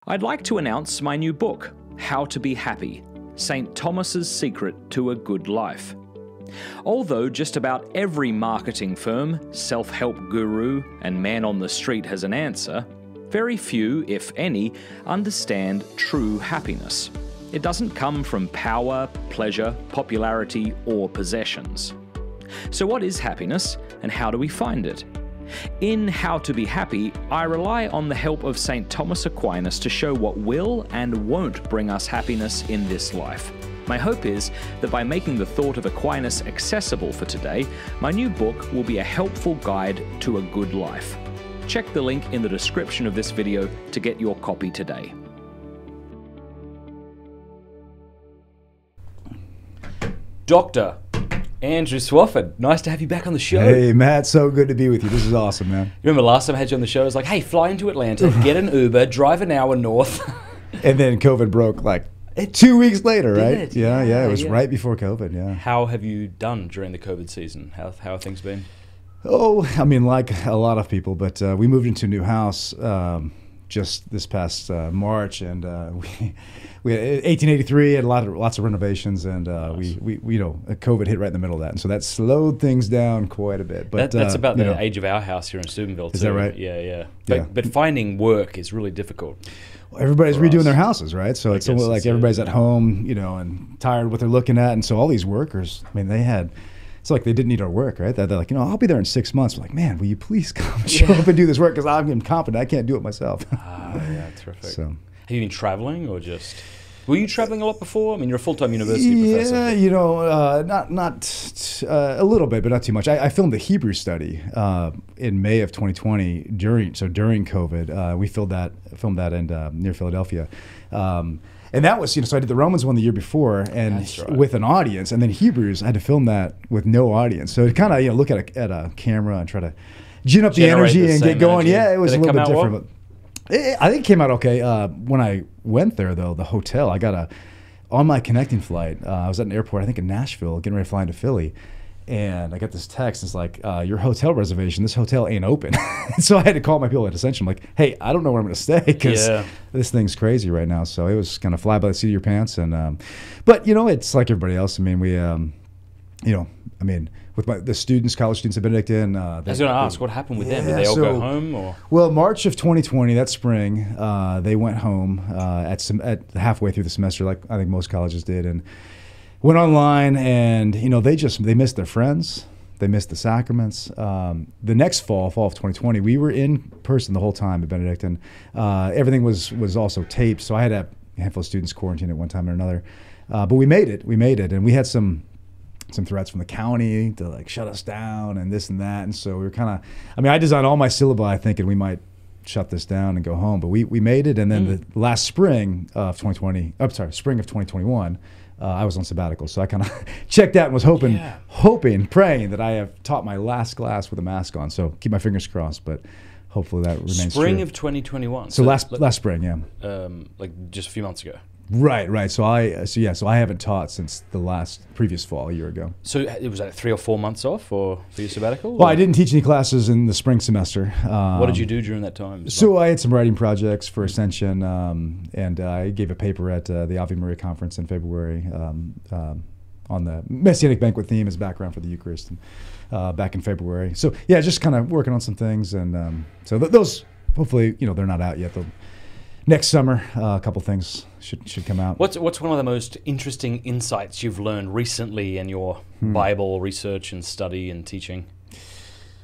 I'd like to announce my new book, How to Be Happy, St. Thomas's Secret to a Good Life. Although just about every marketing firm, self-help guru, and man on the street has an answer, very few, if any, understand true happiness. It doesn't come from power, pleasure, popularity, or possessions. So what is happiness, and how do we find it? In How to Be Happy, I rely on the help of St. Thomas Aquinas to show what will and won't bring us happiness in this life. My hope is that by making the thought of Aquinas accessible for today, my new book will be a helpful guide to a good life. Check the link in the description of this video to get your copy today. Dr. Andrew Swafford, nice to have you back on the show. Hey, Matt, so good to be with you. This is awesome, man. You remember last time I had you on the show, I was like, hey, fly into Atlanta, get an Uber, drive an hour north. And then COVID broke like 2 weeks later, right? It? Yeah, it was right before COVID, yeah. How have you done during the COVID season? How have things been? Oh, I mean, like a lot of people, but we moved into a new house just this past March, and we had 1883, had lots of renovations, and nice. we you know, COVID hit right in the middle of that, and so that slowed things down quite a bit. But that's about the age of our house here in Steubenville too. Is that right? Yeah. Yeah. But finding work is really difficult. Well, everybody's redoing their houses, right? So it's almost like everybody's at home, you know, and tired of what they're looking at, and so all these workers, I mean, it's like they didn't need our work, right? They're like, you know, I'll be there in 6 months. We're like, man, will you please come show up and do this work? Because I'm confident I can't do it myself. Yeah, terrific. So, have you been traveling or just... Were you traveling a lot before? I mean, you're a full-time university professor. Yeah, you know, not a little bit, but not too much. I filmed a Hebrew study in May of 2020 during COVID. We filmed that in near Philadelphia. And that was, you know, so I did the Romans one the year before, and with an audience, and then Hebrews, I had to film that with no audience. So to kind of, you know, look at a camera and try to gin up the energy and get going. Yeah, it was a little bit different. I think it came out okay. When I went there, though, the hotel, on my connecting flight, I was at an airport, I think in Nashville, getting ready to fly into Philly. And I got this text, it's like, your hotel reservation, this hotel ain't open. So I had to call my people at Ascension. I'm like, hey, I don't know where I'm going to stay because this thing's crazy right now. So it was kind of fly by the seat of your pants. And but, you know, it's like everybody else. I mean, we, you know, I mean, with the students, college students at Benedictine. I was going to ask, what happened with them? Did they all go home? Or? Well, March of 2020, that spring, they went home at halfway through the semester, like I think most colleges did, and went online, and you know, they missed their friends, they missed the sacraments. The next fall of 2020, we were in person the whole time at Benedictine. Everything was also taped, so I had a handful of students quarantined at one time or another. But we made it, and we had some threats from the county to like shut us down and this and that, and so we were kind of, I mean, I designed all my syllabi thinking we might shut this down and go home, but we made it, and then the last spring of 2021, I was on sabbatical, so I kind of checked out and was hoping, praying that I have taught my last class with a mask on. So keep my fingers crossed, but hopefully that remains true. Spring of 2021. So last spring, yeah. Like just a few months ago. Right. So I haven't taught since the previous fall, a year ago. So it was like 3 or 4 months off for your sabbatical? Well, I didn't teach any classes in the spring semester. What did you do during that time? So I had some writing projects for Ascension, and I gave a paper at the Ave Maria conference in February on the Messianic Banquet theme as background for the Eucharist, back in February. So yeah, just kind of working on some things, and so those, hopefully, you know, they're not out yet. Next summer, a couple things should come out. What's one of the most interesting insights you've learned recently in your Bible research and study and teaching?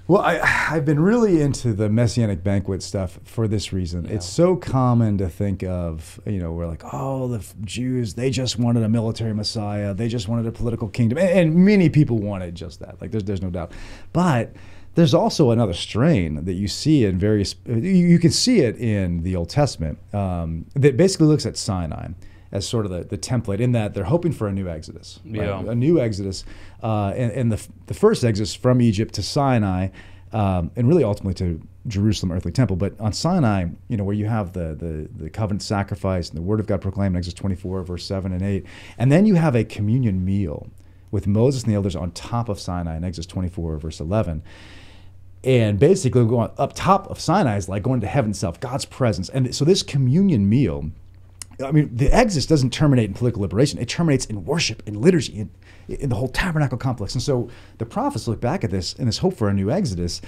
Well, I've been really into the Messianic Banquet stuff for this reason. Yeah. It's so common to think of, you know, we're like, oh, the Jews, they just wanted a military Messiah. They just wanted a political kingdom. And many people wanted just that. Like, there's no doubt. But there's also another strain that you see in you can see it in the Old Testament that basically looks at Sinai as sort of the template, in that they're hoping for a new Exodus. Right? Yeah. A new Exodus. And the first Exodus from Egypt to Sinai, and really ultimately to Jerusalem, earthly temple. But on Sinai, you know, where you have the covenant sacrifice and the word of God proclaimed in Exodus 24, verse 7 and 8. And then you have a communion meal with Moses and the elders on top of Sinai in Exodus 24, verse 11. And basically going up top of Sinai is like going to heaven itself, God's presence. And so this communion meal, I mean, the Exodus doesn't terminate in political liberation. It terminates in worship, in liturgy, in the whole tabernacle complex. And so the prophets look back at this in this hope for a new Exodus,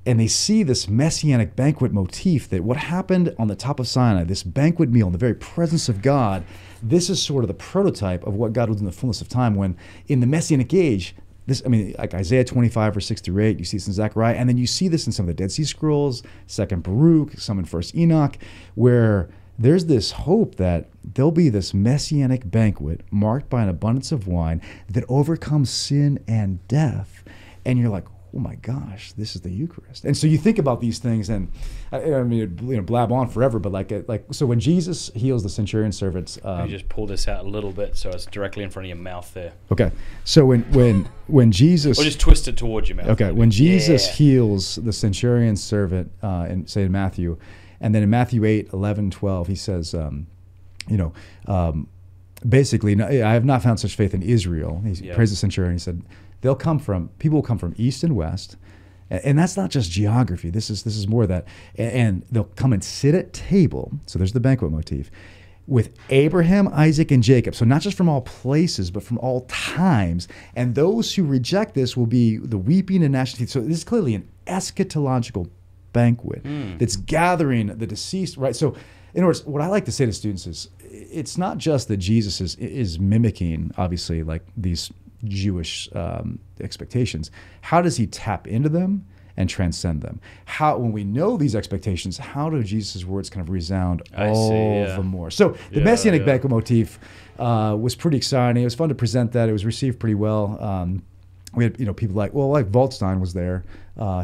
and they see this Messianic banquet motif, that what happened on the top of Sinai, this banquet meal in the very presence of God, this is sort of the prototype of what God will do in the fullness of time when in the Messianic age, this, I mean, like Isaiah 25 verse 6 through 8, you see this in Zechariah, and then you see this in some of the Dead Sea Scrolls, 2nd Baruch, some in 1st Enoch, where there's this hope that there'll be this Messianic banquet marked by an abundance of wine that overcomes sin and death. And you're like, oh my gosh, this is the Eucharist. And so you think about these things, and I mean, blab on forever, but like so when Jesus heals the centurion servants, you just pull this out a little bit so it's directly in front of your mouth there. Okay, so when Jesus, or just twist it towards your mouth. Okay, maybe. When Jesus heals the centurion servant, in Matthew, and then in Matthew 8, 11, 12, he says, basically, I have not found such faith in Israel. He praised the centurion. He said, people will come from east and west, and that's not just geography. This is more that, and they'll come and sit at table. So there's the banquet motif with Abraham, Isaac, and Jacob. So not just from all places, but from all times. And those who reject this will be the weeping and gnashing of teeth. So this is clearly an eschatological banquet that's gathering the deceased. Right. So in other words, what I like to say to students is, it's not just that Jesus is mimicking, obviously, like these Jewish expectations. How does he tap into them and transcend them? How, when we know these expectations, how do Jesus' words kind of resound all the more? So the Messianic banquet motif was pretty exciting. It was fun to present that. It was received pretty well. We had people like Waldstein was there.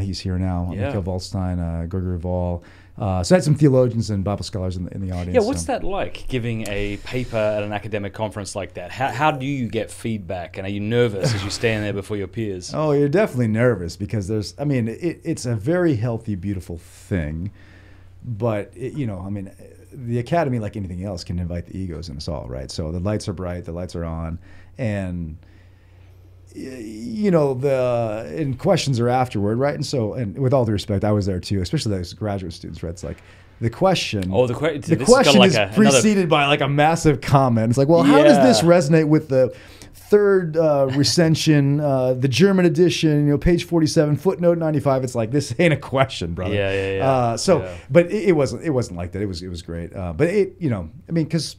He's here now. Mikhail Waldstein, Gregory Vall. So I had some theologians and Bible scholars in the audience. Yeah, what's that like, giving a paper at an academic conference like that? How do you get feedback, and are you nervous as you stand there before your peers? Oh, you're definitely nervous because it's a very healthy, beautiful thing. But, the academy, like anything else, can invite the egos in us all, right? So the lights are bright, the lights are on, and and questions are afterward, right? And with all due respect, I was there too, especially those graduate students, right? It's like the question. Oh, the question is preceded by like a massive comment. It's like, well, how does this resonate with the third recension, the German edition, page 47, footnote 95? It's like, this ain't a question, brother. But it wasn't like that. It was great. But because.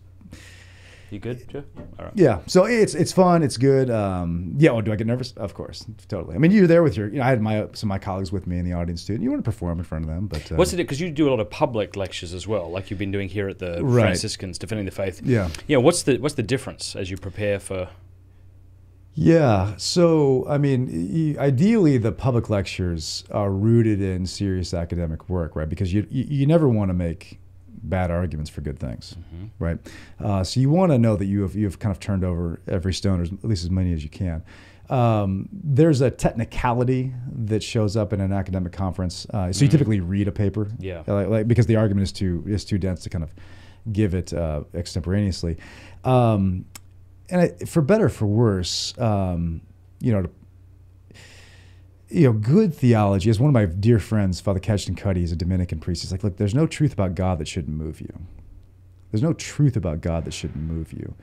You good, Joe? All right. Yeah, so it's fun, it's good. Do I get nervous? Of course, totally. I mean, you're there with I had some of my colleagues with me in the audience too, and you want to perform in front of them. But what's it? Because you do a lot of public lectures as well, like you've been doing here at the Franciscans, defending the faith. Yeah. Yeah. What's the difference as you prepare for? Yeah. So I mean, ideally, the public lectures are rooted in serious academic work, right? Because you never want to make bad arguments for good things, right? So you want to know that you have kind of turned over every stone, or at least as many as you can. There's a technicality that shows up in an academic conference. So you typically read a paper, because the argument is too dense to kind of give it extemporaneously. And for better or for worse, good theology, as one of my dear friends, Father Catchton Cuddy, is a Dominican priest. He's like, look, there's no truth about God that shouldn't move you. There's no truth about God that shouldn't move you.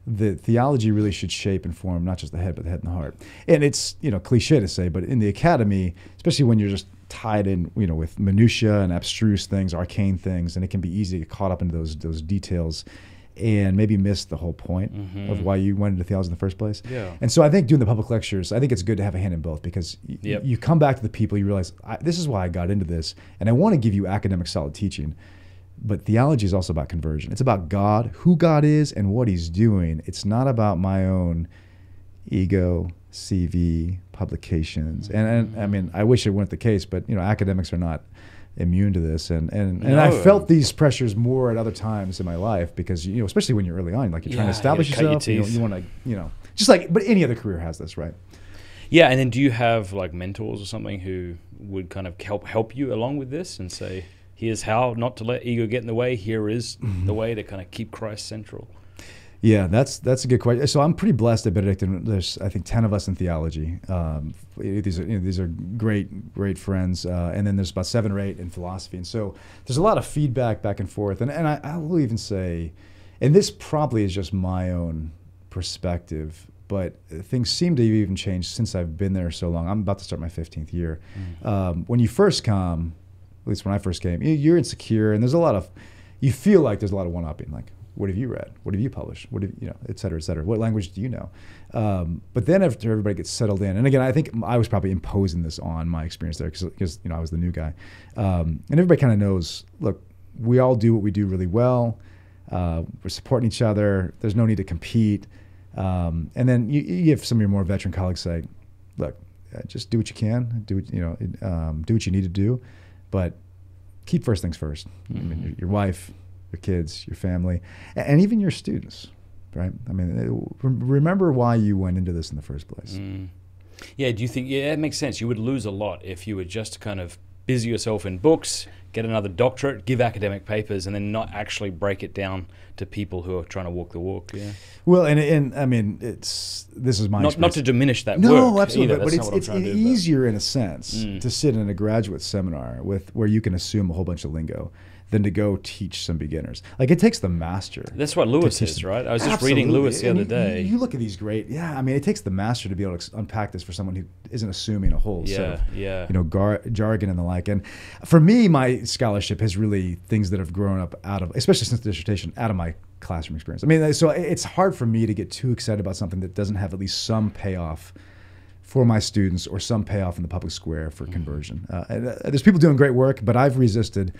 The theology really should shape and form not just the head, but the head and the heart. And it's, cliche to say, but in the academy, especially when you're just tied in, with minutia and abstruse things, arcane things, and it can be easy to get caught up into those details and maybe miss the whole point of why you went into theology in the first place. Yeah. And so I think doing the public lectures, I think it's good to have a hand in both, because you come back to the people, you realize, this is why I got into this, and I want to give you academic solid teaching. But theology is also about conversion. It's about God, who God is, and what he's doing. It's not about my own ego, CV, publications. And I mean, I wish it weren't the case, but academics are not immune to this, and I felt these pressures more at other times in my life, because especially when you're early on, like you're trying to establish yourself, you want to just like, but any other career has this, right? Yeah. And then do you have like mentors or something who would kind of help you along with this and say, here's how not to let ego get in the way, here is the way to kind of keep Christ central? Yeah, that's a good question. So I'm pretty blessed at Benedictine. There's, I think, 10 of us in theology. These are great friends, and then there's about 7 or 8 in philosophy. And so there's a lot of feedback back and forth. And I will even say, and this probably is just my own perspective, but things seem to have even changed since I've been there so long. I'm about to start my 15th year. When you first come, at least when I first came, you're insecure, and there's a lot of, you feel like there's a lot of one-upping, like, what have you read? What have you published? What have you know, et cetera, et cetera. What language do you know? But then after everybody gets settled in, and again, I think I was probably imposing this on my experience there because I was the new guy. And everybody kind of knows, look, we all do what we do really well. We're supporting each other. There's no need to compete. And then you have some of your more veteran colleagues say, look, just do what you can, do what you need to do, but keep first things first. I mean, your wife, your kids, your family, and even your students, right? I mean, remember why you went into this in the first place. Yeah, do you think, it makes sense. You would lose a lot if you were just to kind of busy yourself in books, get another doctorate, give academic papers, and then not actually break it down to people who are trying to walk the walk. Yeah. Well, and I mean, this is my not to diminish that work. No, absolutely. Either. But it's easier in a sense to sit in a graduate seminar where you can assume a whole bunch of lingo than to go teach some beginners. Like, it takes the master. That's what Lewis says, right? I was just reading Lewis the other day. You look at these great, I mean, it takes the master to be able to unpack this for someone who isn't assuming a whole set of jargon and the like. And for me, my scholarship has really things that have grown up out of, especially since the dissertation, out of my classroom experience. I mean, so it's hard for me to get too excited about something that doesn't have at least some payoff for my students or some payoff in the public square for conversion. There's people doing great work, but I've resisted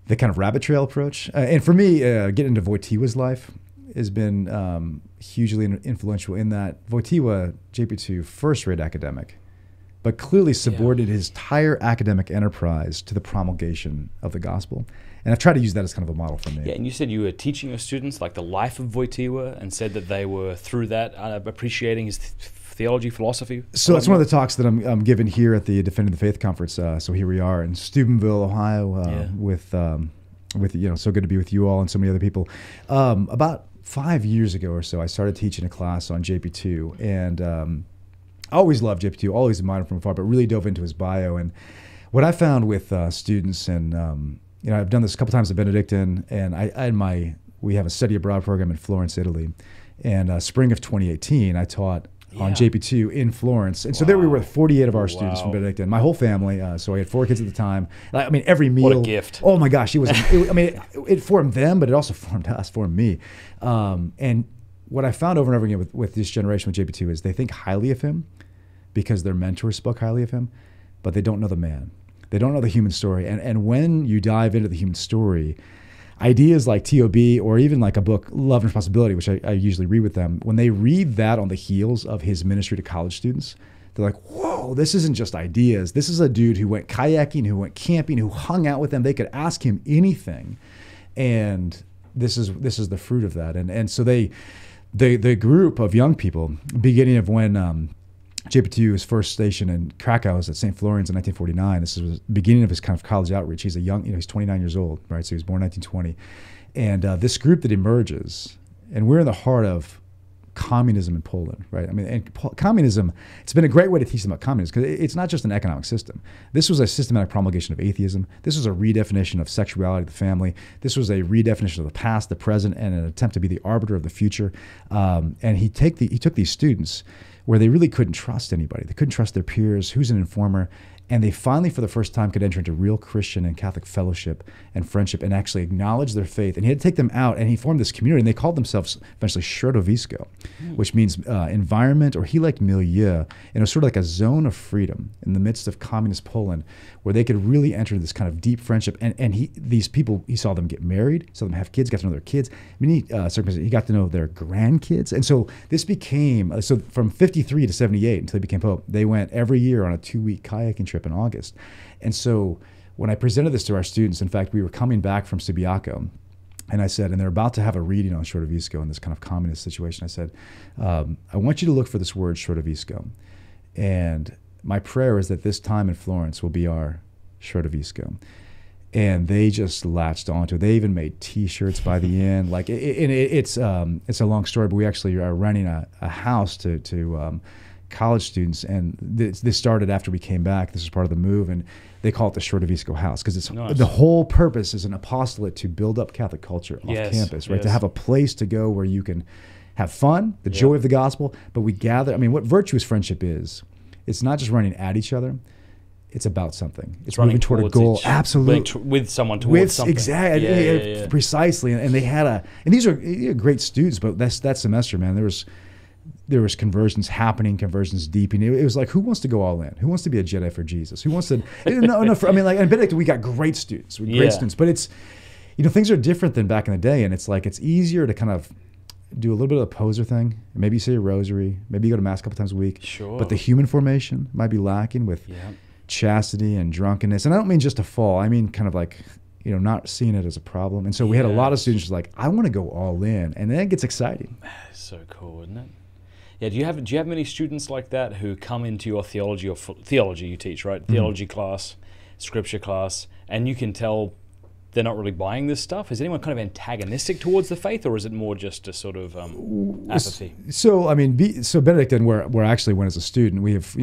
the kind of rabbit trail approach. And for me, getting into Wojtyła's life has been hugely influential in that Wojtyła, JP2, first-rate academic, but clearly subordinated his entire academic enterprise to the promulgation of the gospel. And I've tried to use that as kind of a model for me. Yeah, and you said you were teaching your students like the life of Wojtyła and said that they were, through that, appreciating his theology, philosophy. So it's one of the talks that I'm giving here at the Defending the Faith conference. So here we are in Steubenville, Ohio, with so good to be with you all and so many other people. About 5 years ago or so, I started teaching a class on JP2, and I always loved JP2, always admired him from afar, but really dove into his bio. And what I found with students, and I've done this a couple times at Benedictine, and we have a study abroad program in Florence, Italy, and spring of 2018, I taught on JP2 in Florence. And so there we were with 48 of our students from Benedictine, my whole family. So I had 4 kids at the time. I mean, every meal. What a gift. Oh my gosh. It formed them, but it also formed us, formed me. And what I found over and over again with this generation with JP2 is they think highly of him because their mentors spoke highly of him, but they don't know the man. They don't know the human story. And when you dive into the human story, ideas like TOB or even like a book, Love and Responsibility, which I usually read with them, when they read that on the heels of his ministry to college students, they're like, whoa, this isn't just ideas. This is a dude who went kayaking, who went camping, who hung out with them. They could ask him anything. And this is the fruit of that. And so the group of young people, beginning of when JP2, his first station in Krakow, was at St. Florian's in 1949. This was the beginning of his kind of college outreach. He's he's 29 years old, right? So he was born in 1920. And this group that emerges, and we're in the heart of communism in Poland, right? I mean, and communism, it's been a great way to teach them about communism because it's not just an economic system. This was a systematic promulgation of atheism. This was a redefinition of sexuality, the family. This was a redefinition of the past, the present, and an attempt to be the arbiter of the future. And he took these students where they really couldn't trust anybody. They couldn't trust their peers, who's an informer, and they finally, for the first time, could enter into real Christian and Catholic fellowship and friendship and actually acknowledge their faith. And he had to take them out, and he formed this community, and they called themselves eventually Środowisko, which means environment, or he liked milieu, and it was sort of like a zone of freedom in the midst of communist Poland where they could really enter this kind of deep friendship. And these people, he saw them get married, saw them have kids, got to know their kids. He got to know their grandkids. And so this became, so from 53 to 78 until he became Pope, they went every year on a 2-week kayaking trip in August. And so when I presented this to our students, in fact, we were coming back from Subiaco, and I said, and they're about to have a reading on Środowisko in this kind of communist situation. I said, I want you to look for this word Środowisko. And my prayer is that this time in Florence will be our Środowisko. and they just latched onto it. They even made T-shirts by the end. Like, it's a long story, but we actually are renting a house to college students, and this started after we came back. This is part of the move, and they call it the Shortavisco House because it's the whole purpose is an apostolate to build up Catholic culture off campus, right? To have a place to go where you can have fun, the joy of the gospel, but we gather. I mean, what virtuous friendship is, it's not just running at each other. It's about something. It's moving toward a goal. Absolutely. With someone towards something. Exactly. Precisely. And they had and these are great students, but that semester, man, there was conversions happening, conversions deepening. It was like, who wants to go all in? Who wants to be a Jedi for Jesus? Who wants to, I mean, like, in Benedict, we got great students, but it's, things are different than back in the day. And it's like, it's easier to kind of do a little bit of a poser thing. Maybe you say a rosary, maybe you go to mass a couple times a week. Sure. But the human formation might be lacking with chastity and drunkenness. And I don't mean just a fall. I mean kind of like, not seeing it as a problem. And so we had a lot of students who was like, I want to go all in. And then it gets exciting. That's so cool, isn't it? Yeah, do you have many students like that who come into your theology you teach, right? Mm-hmm. Theology class, scripture class, and you can tell they're not really buying this stuff? Is anyone kind of antagonistic towards the faith, or is it more just a sort of apathy? So, I mean, so Benedict and where I actually went as a student, we have,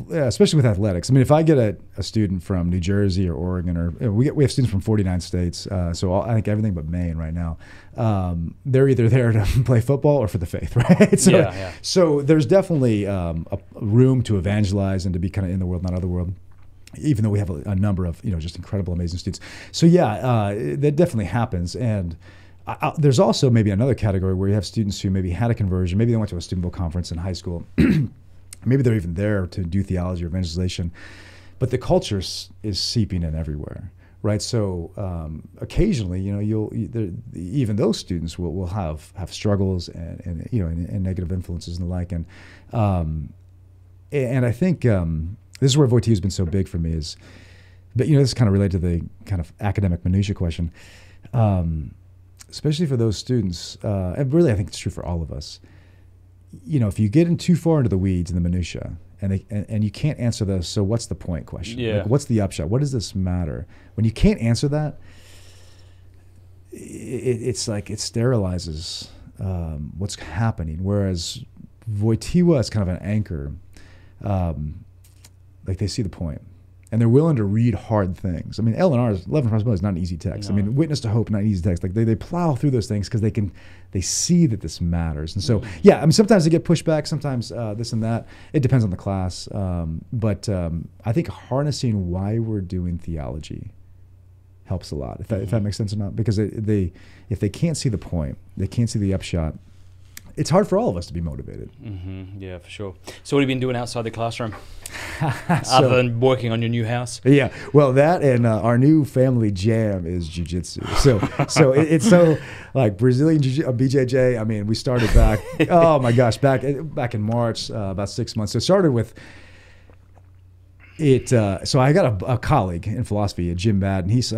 especially with athletics. I mean, if I get a student from New Jersey or Oregon, or we have students from 49 states, so I think everything but Maine right now, they're either there to play football or for the faith, right? So there's definitely a room to evangelize and to be kind of in the world, not of the world, even though we have a number of just incredible, amazing students. So that definitely happens. And there's also maybe another category where you have students who maybe had a conversion, maybe they went to a student book conference in high school, maybe they're even there to do theology or evangelization, but the culture is seeping in everywhere, right? So occasionally, even those students will have struggles and negative influences and the like, and I think. This is where Wojtyła has been so big for me but this is kind of related to the kind of academic minutia question, especially for those students, and really I think it's true for all of us. If you get in too far into the weeds and the minutia, and you can't answer those, so what's the point question? Like, what's the upshot? What does this matter? When you can't answer that, it's like it sterilizes what's happening. Whereas Wojtyła is kind of an anchor. Like they see the point, and they're willing to read hard things. I mean, Love and Responsibility is not an easy text. No. I mean, Witness to Hope, not an easy text. Like they plow through those things because they see that this matters. And so, I mean, sometimes they get pushed back, sometimes this and that. It depends on the class. But I think harnessing why we're doing theology helps a lot, if that makes sense or not. Because if they can't see the point, they can't see the upshot, it's hard for all of us to be motivated. Mm-hmm. Yeah, for sure. So what have you been doing outside the classroom? Other than working on your new house? Yeah, well, that and our new family jam is Jiu-Jitsu. So it's so like Brazilian BJJ. I mean, we started back, oh my gosh, back in March, about 6 months. So it started with it. So I got a colleague in philosophy, Jim Bad, and he's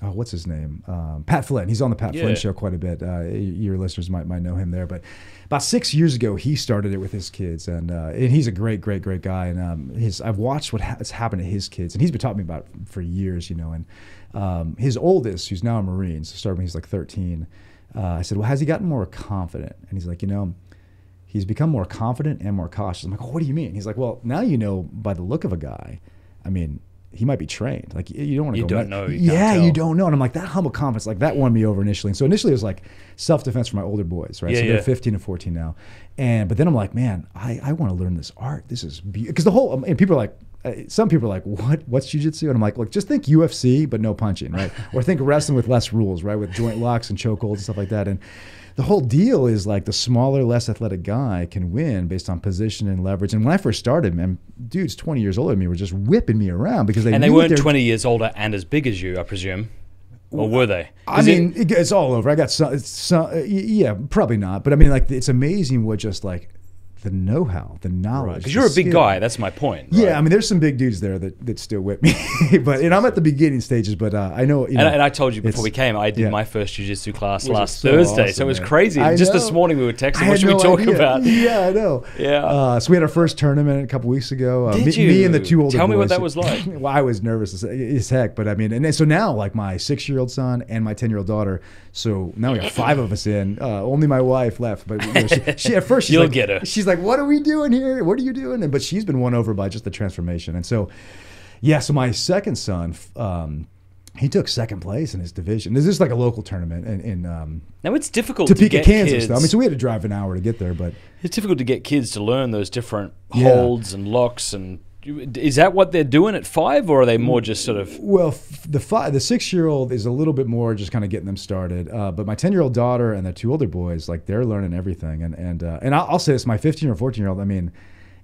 what's his name? Pat Flynn. He's on the Pat Flynn show quite a bit. Your listeners might know him there. But about 6 years ago, he started it with his kids, and he's a great guy. And I've watched what's happened to his kids, and he's been talking me about it for years, And his oldest, who's now a Marine, so started when he's like 13. I said, well, has he gotten more confident? And he's like, he's become more confident and more cautious. I'm like, oh, what do you mean? He's like, well, now by the look of a guy, I mean, he might be trained. Like, you don't want to go. You don't know. You don't know. And I'm like, that humble confidence, like that won me over initially. And so initially it was like self-defense for my older boys, right? So they're 15 and 14 now. But then I'm like, man, I want to learn this art. This is because and people are like, some people are like, what's jiu-jitsu? And I'm like, look, just think UFC, but no punching, right? Or think wrestling with less rules, right? With joint locks and chokeholds and stuff like that. And the whole deal is like the smaller, less athletic guy can win based on position and leverage. And when I first started, man, dudes 20 years older than me were just whipping me around because they weren't 20 years older and as big as you, I presume. Or were they? I mean, it's all over. I got some, yeah, probably not. But I mean, like, it's amazing what just like the know-how, the knowledge. Because you're a big guy. That's my point. Right? Yeah, I mean, there's some big dudes there that still whip me, and I'm at the beginning stages. But I know, and I told you before we came, I did my first jiu-jitsu class last Thursday, awesome, so it was man. crazy. Just this morning we were texting. What should we talk about? Yeah, I know. Yeah. So we had our first tournament a couple weeks ago. Did you? Me and the two older boys. Tell me what that was like. Well, I was nervous as heck, but I mean, and so now like my 6-year-old son and my 10-year-old daughter. So now we got 5 of us in. Only my wife left, but she at first You'll get her. She's like, "What are we doing here? What are you doing?" But she's been won over by just the transformation. And so, yeah. So my second son, he took second place in his division. This is like a local tournament in now it's difficult to get Kansas. kids. Though. I mean, so we had to drive an hour to get there, but it's difficult to get kids to learn those different holds and locks. And is that what they're doing at 5, or are they more just sort of? Well, the 6-year-old is a little bit more just kind of getting them started. But my 10-year-old daughter and the 2 older boys, like they're learning everything. And I'll say this: my 15 or 14-year-old. I mean,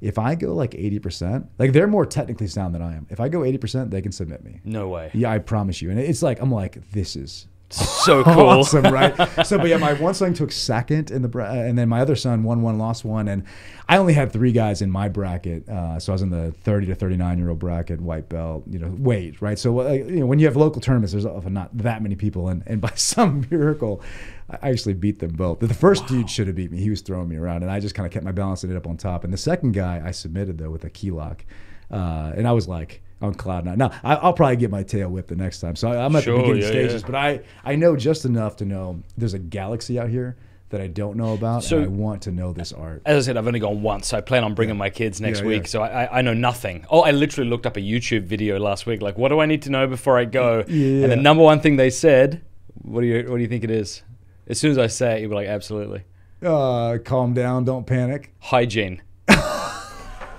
if I go like 80%, like they're more technically sound than I am. If I go 80%, they can submit me. No way. Yeah, I promise you. And it's like I'm like, this is so cool. Awesome, right? So, but yeah, my one son took second in the and then my other son won 1, lost 1, and I only had 3 guys in my bracket. So I was in the 30 to 39-year-old bracket, white belt, weight, right? So when you have local tournaments, there's often not that many people, and by some miracle, I actually beat them both. The first dude should have beat me. He was throwing me around, and I just kind of kept my balance and ended up on top. And the second guy I submitted though with a key lock, and I was like on cloud nine. Now I'll probably get my tail whipped the next time. So I'm at the beginning stages, but I know just enough to know there's a galaxy out here that I don't know about, and I want to know this art. As I said, I've only gone once, so I plan on bringing my kids next week. So I know nothing. Oh, I literally looked up a YouTube video last week, like, what do I need to know before I go? Yeah. And the number one thing they said, what do you think it is? As soon as I say it, you'll be like, absolutely. Calm down, don't panic. Hygiene.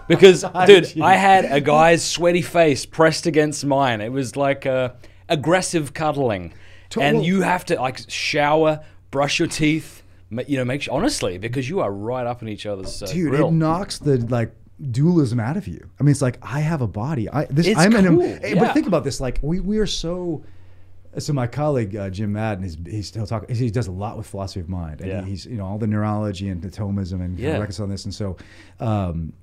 Because, dude, I had a guy's sweaty face pressed against mine. It was like aggressive cuddling. And you have to like shower, brush your teeth, make sure, honestly, because you are right up in each other's dude, grill. It knocks the like dualism out of you. I mean, it's like I have a body. I'm cool. But think about this, like we are so. So my colleague Jim Madden, he's still talking. He does a lot with philosophy of mind, and he's all the neurology and the Thomism and reconciling this. And so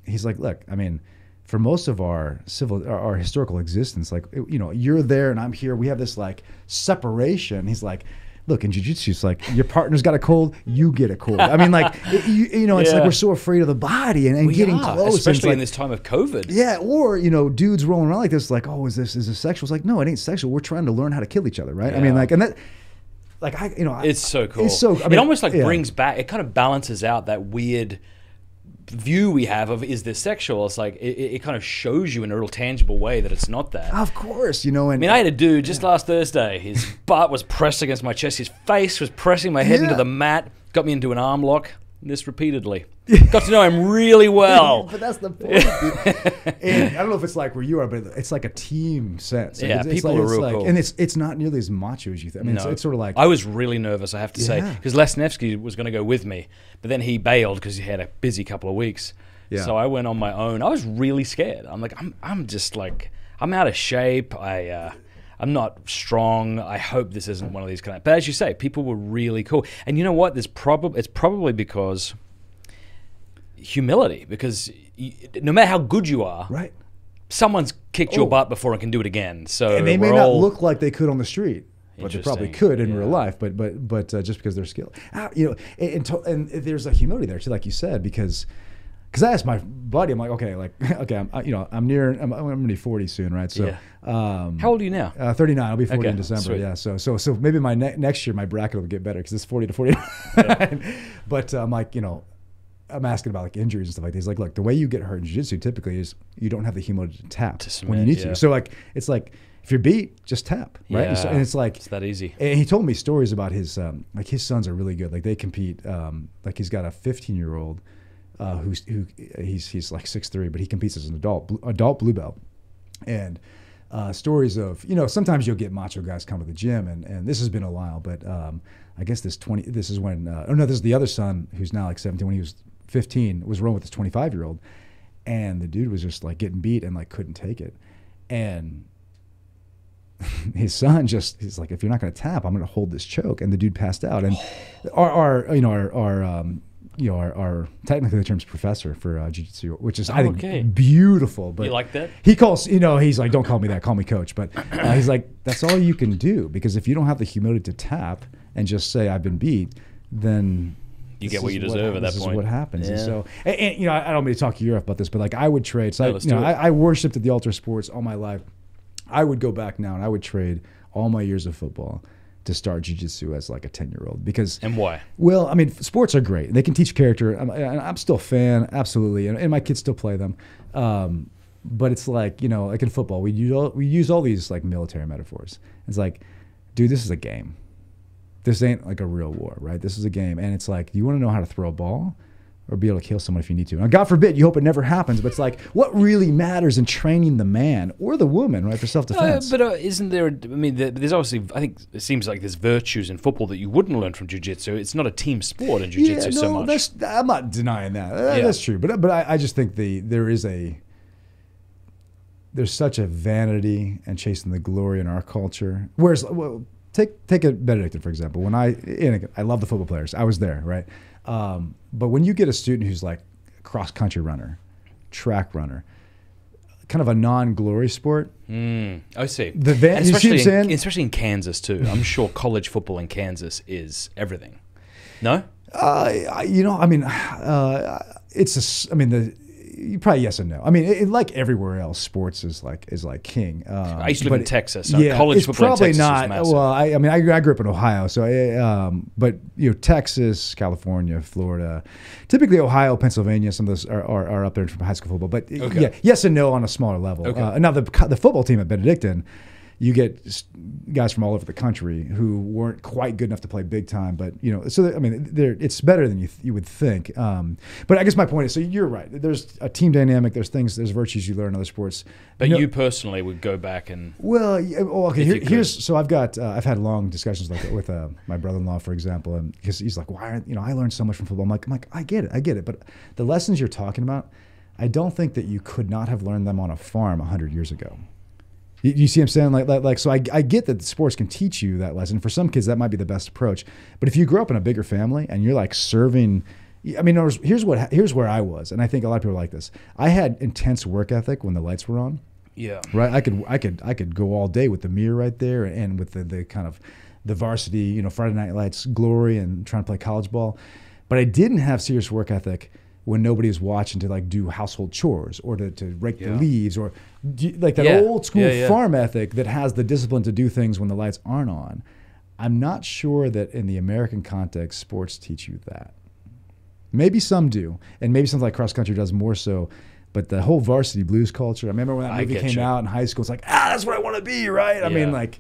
he's like, look, I mean, for most of our historical existence, like you're there and I'm here. We have this like separation. He's like, look, in jiu-jitsu, it's like your partner's got a cold, you get a cold. I mean, like, it's like we're so afraid of the body and getting close. Especially like, in this time of COVID. Yeah, or, dudes rolling around like this, like, oh, is this sexual? It's like, no, it ain't sexual. We're trying to learn how to kill each other, right? Yeah. I mean, like, and that, like, it's so cool. It's so, it almost like brings back, it kind of balances out that weird view we have of, is this sexual? It's like it kind of shows you in a real tangible way that it's not that. Of course, and I mean, I had a dude just last Thursday, his butt was pressed against my chest, his face was pressing my head into the mat, got me into an arm lock, this repeatedly. Got to know him really well. But that's the point. And I don't know if it's like where you are, but it's like a team sense. Yeah, people are real cool. And it's not nearly as macho as you think. I mean, it's sort of like... I was really nervous, I have to say, because Lesniewski was going to go with me, but then he bailed because he had a busy couple of weeks. Yeah. So I went on my own. I was really scared. I'm like, I'm just like, I'm out of shape. I'm not strong. I hope this isn't one of these kind of... But as you say, people were really cool. And you know what? It's probably because... humility, because no matter how good you are, right, someone's kicked your butt before and can do it again. So and they may not look like they could on the street, but they probably could in real life. But just because they're skilled, and there's a humility there too, like you said, because I asked my buddy, I'm like, okay, I'm nearly 40 soon, right? So, how old are you now? 39. I'll be 40 in December. Sweet. Yeah. So maybe my next year my bracket will get better because it's 40 to 49. Yeah. But I'm like, I'm asking about like injuries and stuff like this. Like, look, the way you get hurt in jiu-jitsu typically is you don't have the humility to tap when you need to. So like, it's like if you're beat, just tap, right? Yeah, and it's like it's that easy. And he told me stories about his like his sons are really good. Like they compete. Like he's got a 15-year-old he's like 6'3", but he competes as an adult blue belt. And stories of sometimes you'll get macho guys come to the gym, and this has been a while, but I guess this is when this is the other son who's now like 17. When he was 15, was rolling with this 25-year-old, and the dude was just like getting beat and like couldn't take it, and his son he's like, if you're not going to tap, I'm going to hold this choke, and the dude passed out. And our our technically the term's professor for jiu-jitsu, which is I think okay. beautiful. But You like that? He calls, he's like, don't call me that, call me coach. But he's like, that's all you can do, because if you don't have the humility to tap and just say I've been beat, then you get what you deserve at that point. This is what happens. Yeah. And so, and I don't mean to talk to you about this, but like I would trade. So I worshipped at the altar of sports all my life. I would go back now and I would trade all my years of football to start jiu-jitsu as like a 10-year-old. Because and why? Well, I mean, sports are great. They can teach character. I'm still a fan, absolutely, and my kids still play them. But it's like, like in football, we use all these like military metaphors. It's like, dude, this is a game. This ain't like a real war, right? This is a game, and it's like, you want to know how to throw a ball or be able to kill someone if you need to. Now, God forbid, you hope it never happens, but it's like, what really matters in training the man or the woman, right, for self-defense? But isn't there, there's obviously, I think it seems like there's virtues in football that you wouldn't learn from jiu-jitsu. It's not a team sport in jiu-jitsu so much. I'm not denying that. That's true. But I just think there's such a vanity and chasing the glory in our culture. Whereas, take a Benedictine, for example. When I love the football players. I was there, right? But when you get a student who's like cross-country runner, track runner, kind of a non-glory sport. I see. Especially in Kansas too. I'm sure college football in Kansas is everything. No? Probably yes and no. I mean, like everywhere else, sports is like king. I used to live in Texas. So college football in Texas is massive. Well, I grew up in Ohio, so but Texas, California, Florida, typically Ohio, Pennsylvania. Some of those are up there from high school football. But yes and no on a smaller level. Okay. Now the football team at Benedictine, you get guys from all over the country who weren't quite good enough to play big time, but it's better than you would think. But I guess my point is, so you're right. There's a team dynamic. There's virtues you learn in other sports. But you personally would go back and I've had long discussions like that with my brother-in-law, for example, and because he's like, why aren't I learned so much from football? I'm like, I get it. But the lessons you're talking about, I don't think that you could not have learned them on a farm 100 years ago. You see what I'm saying? So I get that sports can teach you that lesson. For some kids, that might be the best approach. But if you grow up in a bigger family and you're like serving, here's where I was, and I think a lot of people are like this. I had intense work ethic when the lights were on. Yeah. Right. I could go all day with the mirror right there and with the kind of the varsity, Friday Night Lights glory and trying to play college ball. But I didn't have serious work ethic when nobody is watching to like do household chores or to rake the leaves or like that old school farm ethic that has the discipline to do things when the lights aren't on. I'm not sure that in the American context, sports teach you that. Maybe some do, and maybe something like cross country does more so. But the whole varsity blues culture, I remember when that movie came out in high school, it's like, that's what I want to be, right? I mean, like,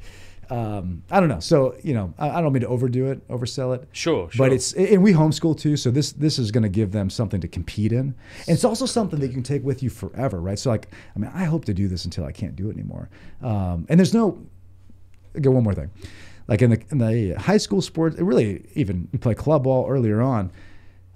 I don't know. So, I don't mean to oversell it. Sure. But and we homeschool too. So this is going to give them something to compete in. And it's also something that you can take with you forever, right? So I hope to do this until I can't do it anymore. And there's one more thing. Like in the high school sports, really even you play club ball earlier on,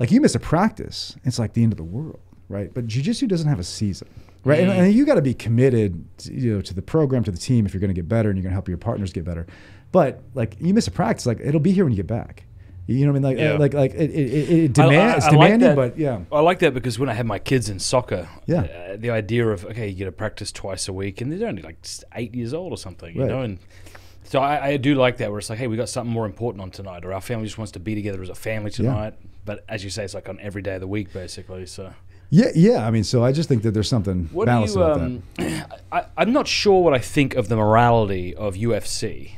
like you miss a practice, it's like the end of the world, right? But jiu-jitsu doesn't have a season. Right, and you got to be committed, to the program, to the team if you're going to get better, and you're going to help your partners get better. But like you miss a practice, like it'll be here when you get back. You know what I mean? Like it demands, it's demanding, but yeah. I like that because when I had my kids in soccer, the idea of you get to practice twice a week, and they're only like 8 years old or something, you know, and. So I do like that where it's like, hey, we got something more important on tonight, or our family just wants to be together as a family tonight. Yeah. But as you say, it's like on every day of the week, basically. So. Yeah. I mean, so I just think that there's something balanced about that. I'm not sure what I think of the morality of UFC.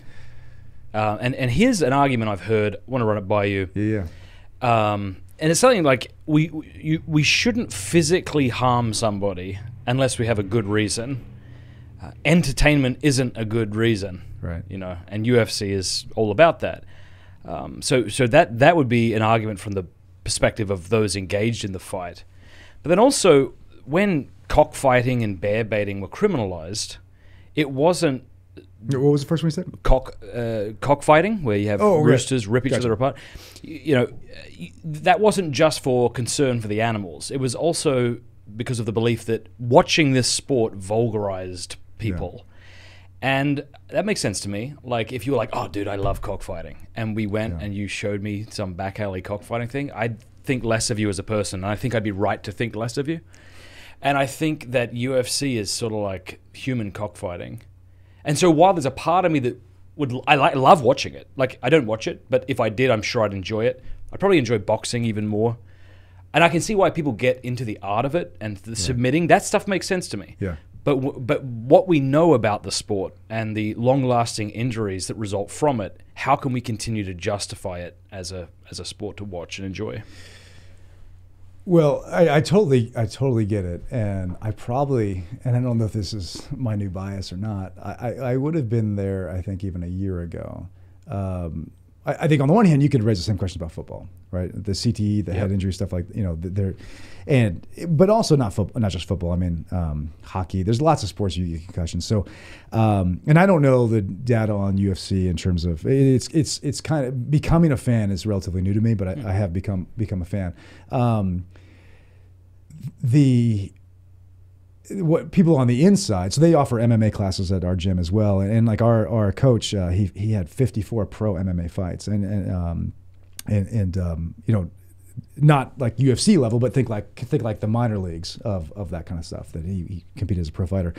And here's an argument I've heard. I want to run it by you. Yeah. And it's something like we shouldn't physically harm somebody unless we have a good reason. Entertainment isn't a good reason. Right. And UFC is all about that. So that would be an argument from the perspective of those engaged in the fight. But then also, when cockfighting and bear baiting were criminalized, it wasn't... What was the first one you said? Cockfighting, where you have roosters rip each other apart. That wasn't just for concern for the animals. It was also because of the belief that watching this sport vulgarized people. Yeah. And that makes sense to me. Like, if you were like, oh, dude, I love cockfighting, and we went and you showed me some back alley cockfighting thing, I'd think less of you as a person. And I think I'd be right to think less of you. And I think that UFC is sort of like human cockfighting. And so while there's a part of me that love watching it. Like, I don't watch it, but if I did, I'm sure I'd enjoy it. I'd probably enjoy boxing even more. And I can see why people get into the art of it and the submitting. That stuff makes sense to me. Yeah. But what we know about the sport and the long-lasting injuries that result from it, how can we continue to justify it as a sport to watch and enjoy? Well, I totally get it, and I don't know if this is my new bias or not. I would have been there, I think, even a year ago. I think on the one hand, you could raise the same questions about football, right? The CTE, the head injury stuff, like, you know, but also not just football. I mean, hockey. There's lots of sports you get concussions. So, and I don't know the data on UFC in terms of it's kind of becoming a fan is relatively new to me, but I have become a fan. What people on the inside, so they offer MMA classes at our gym as well, and like our coach, he had 54 pro MMA fights, and you know, not like UFC level, but think like the minor leagues of that kind of stuff that he competed as a pro fighter.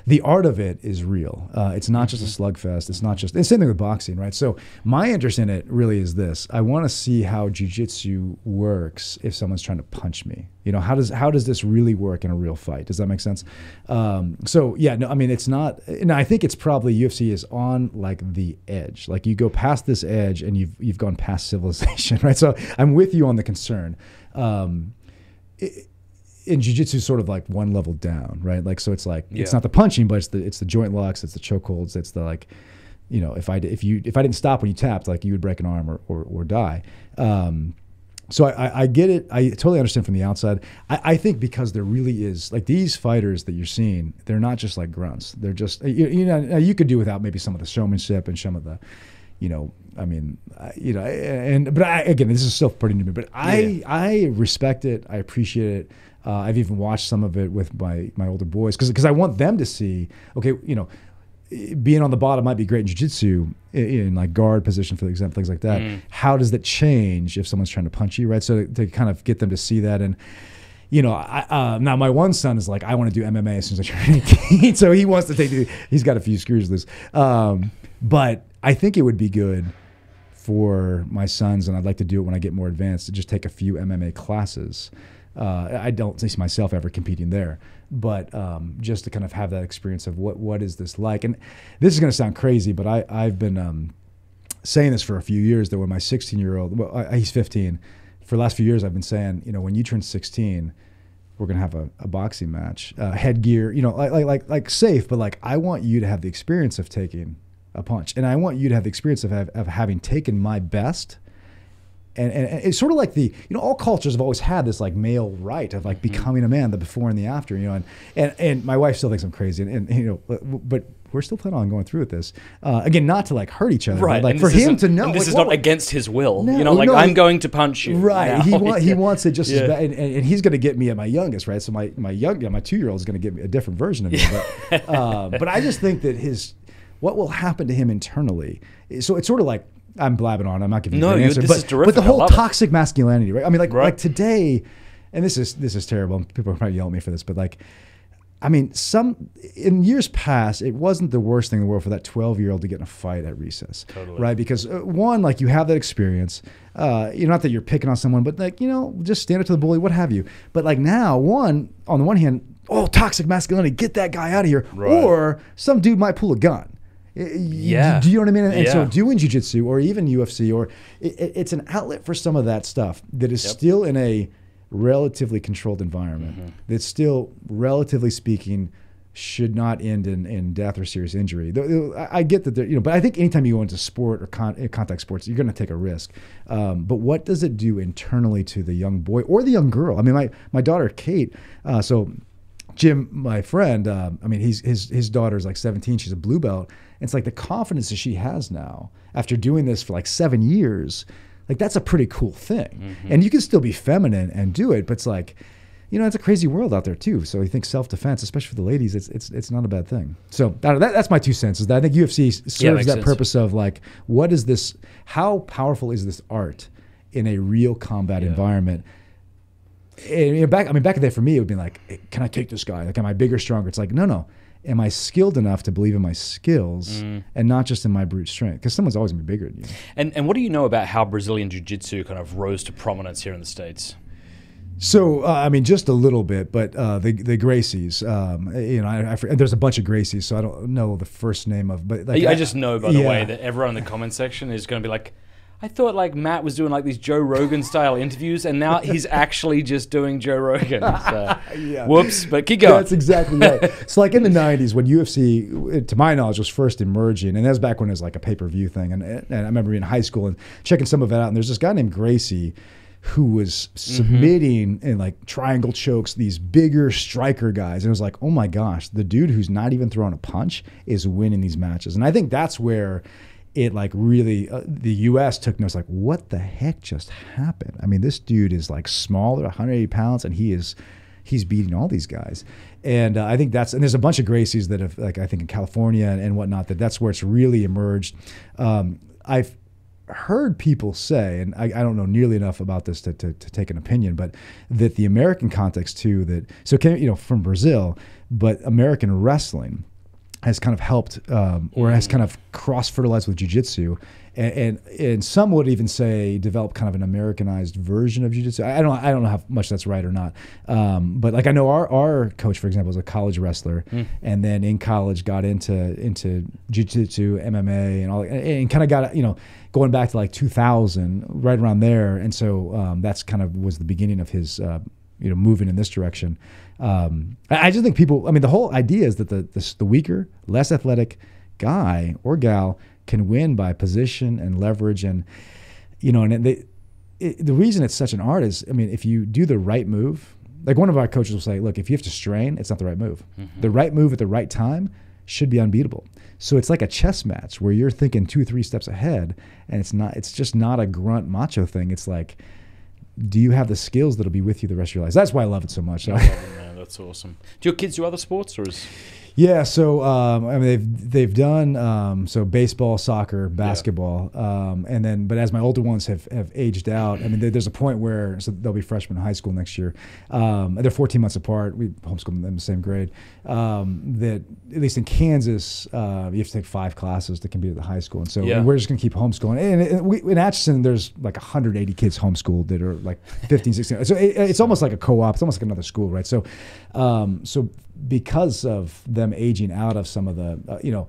The art of it is real. It's not just a slugfest. It's not just, the same thing with boxing, right? So my interest in it really is this. I want to see how jiu-jitsu works if someone's trying to punch me. You know, how does this really work in a real fight? Does that make sense? So yeah, no, I mean, it's not, and I think it's probably UFC is on like the edge. Like, you go past this edge and you've gone past civilization, right? So I'm with you on the concern. In jiu-jitsu, sort of like one level down, right? Like, so it's like, it's not the punching, but it's the joint locks, it's the chokeholds, it's the, like, you know, if I didn't stop when you tapped, like, you would break an arm or die. So I get it. I totally understand from the outside. I think because there really is, like, these fighters that you're seeing, they're not just like grunts. They're just, you know, you could do without maybe some of the showmanship and some of the, you know, I mean, you know, again, this is still pretty new to me, but I respect it. I appreciate it. I've even watched some of it with my older boys because I want them to see, okay, you know, being on the bottom might be great in jiu-jitsu in like guard position, for example, things like that. How does that change if someone's trying to punch you, right? So to kind of get them to see that. And, you know, now my one son is like, I want to do MMA as soon as I turn 18. So he wants to he's got a few screws loose. But I think it would be good for my sons, and I'd like to do it when I get more advanced, to just take a few MMA classes. I don't see myself ever competing there, but just to kind of have that experience of what is this like. And this is going to sound crazy, but I've been saying this for a few years, that when my 16-year-old, well, he's 15, for the last few years I've been saying, you know, when you turn 16, we're going to have a boxing match, headgear, you know, like safe, but like, I want you to have the experience of taking a punch, and I want you to have the experience of having taken my best. And it's sort of like you know, all cultures have always had this like male right of like becoming a man, the before and the after, you know, and my wife still thinks I'm crazy, and you know, but we're still planning on going through with this. Again, not to like hurt each other, right? But like for him to know, this like, is not against his will, no, you know, like, no, I'm going to punch you, right? He wants it just as bad, and he's going to get me at my youngest, right? So my 2-year-old is going to get me a different version of me, but I just think that what will happen to him internally. So it's sort of like, I'm blabbing on. I'm not giving you an answer. This is terrific. But the whole toxic masculinity, right? I mean, like today, and this is terrible. People are probably yelling at me for this, but like, I mean, in years past, it wasn't the worst thing in the world for that 12-year-old to get in a fight at recess, right? Because one, like, you have that experience. You know, not that you're picking on someone, but like, you know, just stand up to the bully, what have you. But like now, on the one hand, toxic masculinity, get that guy out of here, or some dude might pull a gun. Yeah. Do you know what I mean? And so doing jiu-jitsu or even UFC, or it's an outlet for some of that stuff that is still in a relatively controlled environment. That's still, relatively speaking, should not end in death or serious injury. I get that, you know, but I think anytime you go into sport or contact sports, you're going to take a risk. But what does it do internally to the young boy or the young girl? I mean, my daughter Kate. So Jim, my friend, I mean, his daughter's like 17. She's a blue belt. It's like the confidence that she has now after doing this for like 7 years. Like, that's a pretty cool thing. And you can still be feminine and do it, but it's like, you know, it's a crazy world out there too. So I think self-defense, especially for the ladies, it's not a bad thing. So that's my 2 cents. Is that I think UFC serves that purpose of like, what is this? How powerful is this art in a real combat environment. And back in the day for me, it would be like, hey, can I take this guy? Like, am I bigger, stronger? It's like, no. Am I skilled enough to believe in my skills and not just in my brute strength? Because someone's always going to be bigger than you. And what do you know about how Brazilian Jiu-Jitsu kind of rose to prominence here in the States? So, I mean, just a little bit, but the Gracies, there's a bunch of Gracies, so I don't know the first name of, but like, I just know, by the way, that everyone in the comment section is going to be like, I thought like Matt was doing like these Joe Rogan style interviews, and now he's actually just doing Joe Rogan. So, whoops, but keep going. That's exactly right. So like in the 90s when UFC, to my knowledge, was first emerging, and that was back when it was like a pay-per-view thing. And I remember being in high school and checking some of it out, and there's this guy named Gracie who was submitting in like triangle chokes these bigger striker guys. And it was like, oh my gosh, the dude who's not even throwing a punch is winning these matches. And I think that's where it like really, the U.S. took notice, like, what the heck just happened? I mean, this dude is like smaller, 180 pounds, and he's beating all these guys. And I think and there's a bunch of Gracies that have, like, I think in California and whatnot, that's where it's really emerged. I've heard people say, and I don't know nearly enough about this to take an opinion, but that the American context too, from Brazil, but American wrestling has kind of helped or has kind of cross-fertilized with jiu-jitsu, and some would even say develop kind of an Americanized version of jiu-jitsu. I don't know how much that's right or not, but like I know our coach, for example, was a college wrestler, and then in college got into jiu-jitsu, MMA, and all, and kind of got going back to like 2000, right around there, and so that's kind of was the beginning of his moving in this direction. I just think people, I mean, the whole idea is that the weaker, less athletic guy or gal can win by position and leverage. And, the reason it's such an art is, I mean, if you do the right move, like one of our coaches will say, look, if you have to strain, it's not the right move. The right move at the right time should be unbeatable. So it's like a chess match where you're thinking 2-3 steps ahead, and it's just not a grunt macho thing. It's like, do you have the skills that'll be with you the rest of your life? That's why I love it so much. I love it, man. That's awesome. Do your kids do other sports, or is? Yeah, so I mean they've done so baseball, soccer, basketball, and then but as my older ones have aged out, I mean there's a point where they'll be freshmen in high school next year. They're 14 months apart. We homeschool them in the same grade. That at least in Kansas, you have to take 5 classes to compete at the high school, and so we're just going to keep homeschooling. And in Atchison, there's like 180 kids homeschooled that are like 15, 16. So it's almost like a co-op. It's almost like another school, right? So because of them aging out of some of the,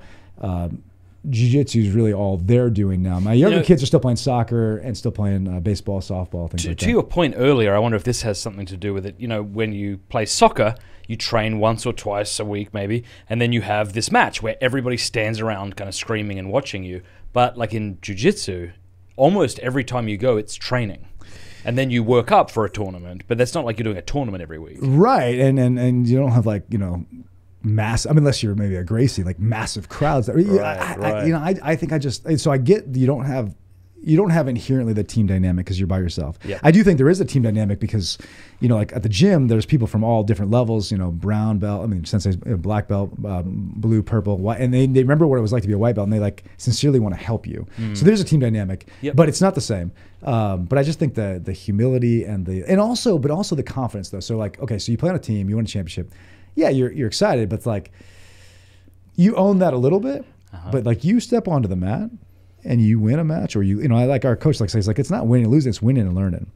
jiu-jitsu is really all they're doing now. My younger kids are still playing soccer and still playing baseball, softball, things like that. To your point earlier, I wonder if this has something to do with it. When you play soccer, you train once or twice a week maybe, and then you have this match where everybody stands around kind of screaming and watching you. But like in jiu-jitsu, almost every time you go, it's training. And then you work up for a tournament, but that's not like you're doing a tournament every week. Right, and you don't have like, mass, I mean, unless you're maybe a Gracie, like massive crowds. Right. I think so I get you don't have inherently the team dynamic because you're by yourself. Yeah. I do think there is a team dynamic because, like at the gym, there's people from all different levels, brown belt, I mean, sensei's black belt, blue, purple, white, and they remember what it was like to be a white belt, and they like sincerely want to help you. So there's a team dynamic, but it's not the same. But I just think the humility and also the confidence though. So like, okay, so you play on a team, you win a championship. Yeah, you're excited, but it's like you own that a little bit. But like you step onto the mat and you win a match, or I like our coach says like it's not winning and losing, it's winning and learning.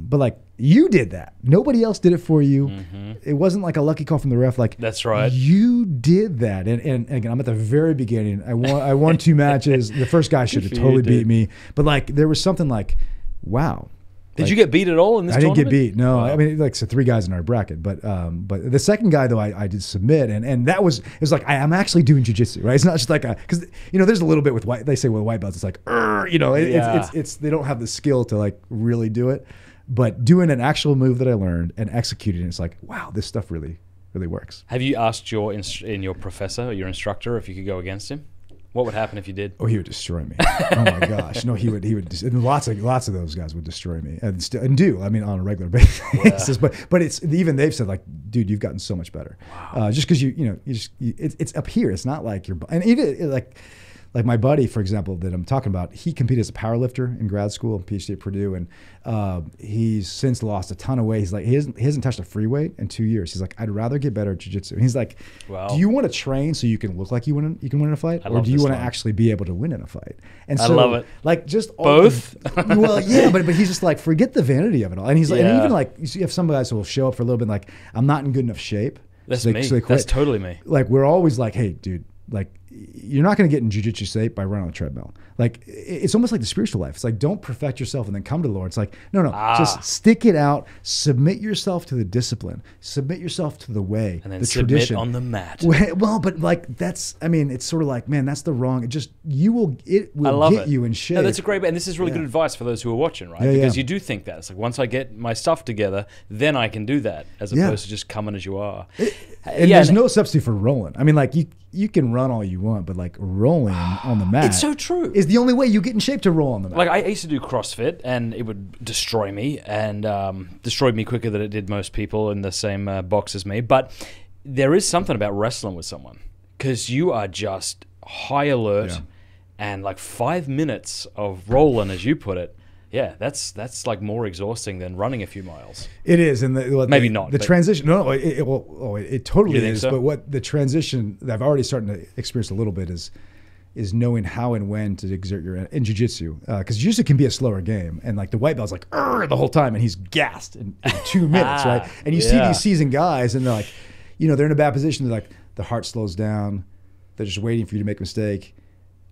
But like you did that. Nobody else did it for you. It wasn't like a lucky call from the ref. Like that's right. You did that. And again, I'm at the very beginning. I won 2 matches. The first guy should have totally beat me. But like there was something like, wow. Did you get beat at all in this tournament? I didn't get beat. No, wow. I mean, like, so 3 guys in our bracket, but the second guy though, I did submit, and it was like I'm actually doing jiu-jitsu, right? It's not just like because there's a little bit with white. They say with white belts, it's like it's they don't have the skill to like really do it, but doing an actual move that I learned and executing it, it's like wow, this stuff really works. Have you asked your professor or your instructor if you could go against him? What would happen if you did? Oh, he would destroy me. Oh my gosh, no, he would. And lots of those guys would destroy me, and do. I mean, on a regular basis. But it's even they've said like, dude, you've gotten so much better. Wow. Just because it's up here. It's not like you're. And even like like my buddy, for example, that I'm talking about, he competed as a powerlifter in grad school, PhD at Purdue, and he's since lost a ton of weight. He's like, he hasn't touched a free weight in 2 years. He's like, I'd rather get better at jiu-jitsu. And he's like, wow. Do you want to train so you can look like you can win in a fight, or do you want to actually be able to win in a fight? And so, I love it. Like just both. Well, yeah, but he's just like, forget the vanity of it all. And he's like, and even like, you have some guys who will show up for a little bit, like, I'm not in good enough shape. That's so me. So That's totally me. Like, we're always like, hey, dude, like, you're not going to get in jiu-jitsu shape by running on a treadmill. Like, it's almost like the spiritual life. It's like, don't perfect yourself and then come to the Lord. It's like, no, just stick it out. Submit yourself to the discipline. Submit yourself to the way, and then the submit tradition. on the mat. Well, but like, that's, I mean, it's sort of like, man, that's the wrong. It will get you in shape. No, that's a great, and this is really good advice for those who are watching, right? Because you do think that. It's like, once I get my stuff together, then I can do that, as opposed to just coming as you are. And there's no substitute for rolling. I mean, like, you can run all you want, but like rolling on the mat, it's so true, is the only way you get in shape to roll on the mat. Like, I used to do CrossFit, and it would destroy me, and destroyed me quicker than it did most people in the same box as me. But there is something about wrestling with someone, because you are just high alert, and like 5 minutes of rolling, as you put it. Yeah, that's like more exhausting than running a few miles. It is, and maybe not. The transition. No, it totally is. So? But what the transition that I've already starting to experience a little bit is knowing how and when to exert your in jiu-jitsu, because jiu-jitsu can be a slower game, and like the white belt's like the whole time, and he's gassed in 2 minutes, right? And you see these seasoned guys, and they're like, they're in a bad position. They're like, the heart slows down. They're just waiting for you to make a mistake,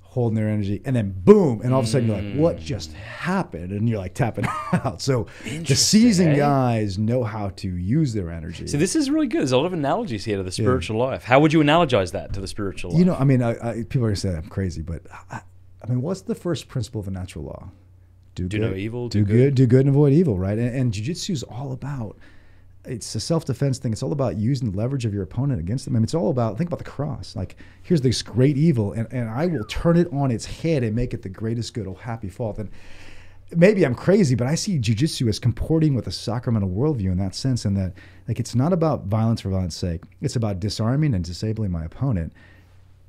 holding their energy, and then boom, and all of a sudden you're like, what just happened? And you're like tapping out. So the seasoned guys know how to use their energy. So this is really good. There's a lot of analogies here to the spiritual life. How would you analogize that to the spiritual life? I mean, people are going to say I'm crazy, but I mean, what's the first principle of the natural law? Do no evil, do good, and avoid evil, right? And jiu-jitsu is all about, it's a self-defense thing. It's all about using the leverage of your opponent against them. I mean, it's all about, think about the cross. Like, here's this great evil, and I will turn it on its head and make it the greatest good, oh happy fault. And maybe I'm crazy, but I see jiu-jitsu as comporting with a sacramental worldview in that sense, and that, like, it's not about violence for violence sake. It's about disarming and disabling my opponent,